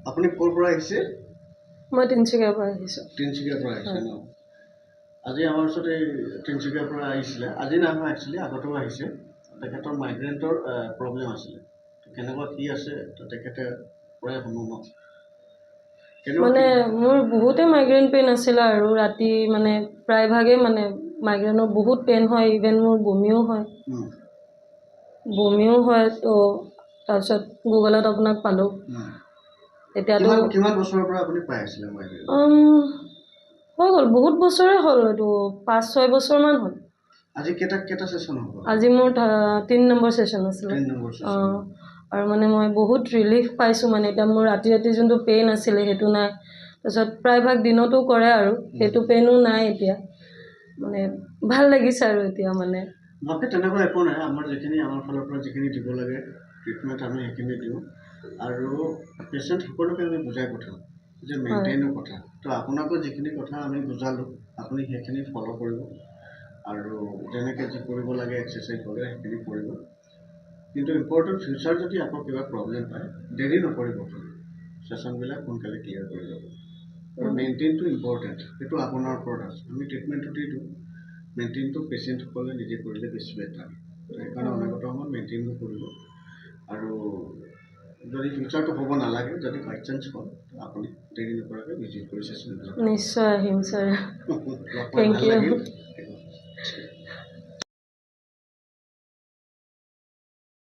আপুনি ক'ৰ পৰা আহিছে? মই তিনিচুকীয়াৰ পৰা আহিছোঁ। তিনিচুকীয়াৰ পৰা আহিছে ন? আজি আমাৰ ওচৰত এই তিনিচুকীয়াৰ পৰা আহিছিলে, আজি নহয় একচুৱেলি আগতেও আহিছে। তেখেতৰ মাইগ্ৰেণ্টৰ প্ৰব্লেম আছিলে। কেনেকুৱা কি আছে তেখেতে পৰাই শুনো ন। মানে মোৰ বহুতে মাইগ্ৰেইন পেইন আছিলে আৰু ৰাতি মানে প্ৰায়ভাগেই মানে মাইগ্ৰেইনৰ বহুত পেইন হয়, ইভেন মোৰ বমিও হয়। তো তাৰপিছত গুগলত আপোনাক পালোঁ। এতিয়াতো কিমান বছৰৰ পৰা আপুনি পাই আছিলে মাইগ্ৰেইন? হৈ গ'ল বহুত বছৰে হ'ল, এইটো 5-6 বছৰমান হ'ল। আজি কেইটা ছেশ্যন হ'ব? আজি মোৰ 3 নম্বৰ ছেশ্যন আছিলে। আৰু মানে মই বহুত ৰিলিফ পাইছোঁ, মানে এতিয়া মোৰ ৰাতি যোনটো পেইন আছিলে সেইটো নাই। তাৰপিছত প্ৰায়ভাগ দিনতো কৰে আৰু সেইটো পেইনো নাই এতিয়া, মানে ভাল লাগিছে আৰু এতিয়া মানে। বাকী তেনেকুৱা একো নাই, আমাৰ ফালৰ পৰা যিখিনি দিব লাগে ট্ৰিটমেণ্ট আমি সেইখিনি দিওঁ। আৰু পেচেণ্ট সকলোকে আমি বুজাই পঠাওঁ যে মেইনটেইনৰ কথা। তো আপোনাকো যিখিনি কথা আমি বুজালোঁ আপুনি সেইখিনি ফ'ল' কৰিব, আৰু যেনেকৈ যি কৰিব লাগে এক্সাৰচাইজ কৰে সেইখিনি কৰিব। কিন্তু ইম্পৰ্টেণ্ট ফিউচাৰ যদি আকৌ কিবা প্ৰব্লেম পায় দেৰি নকৰিব, ছেশ্যনবিলাক সোনকালে ক্লিয়াৰ কৰি যাব। আৰু মেইনটেইনটো ইম্পৰ্টেণ্ট, সেইটো আপোনাৰ ওপৰত আছে। আমি ট্ৰিটমেণ্টটো দি দিওঁ, মেইনটেইনটো পেচেণ্টসকলে নিজে কৰিলে বেছি বেটাৰ। সেইকাৰণে অনাগত সময়ত মেইনটেইনটো কৰিব। আৰু যদি ফিউচাৰটো হ'ব নালাগে, যদি বাই চান্স হয় আপুনি দেৰি নকৰাকৈ ভিজিট কৰি ছেশ্যনবিলাক নিশ্চয় আহিম ছাৰ। Thank U.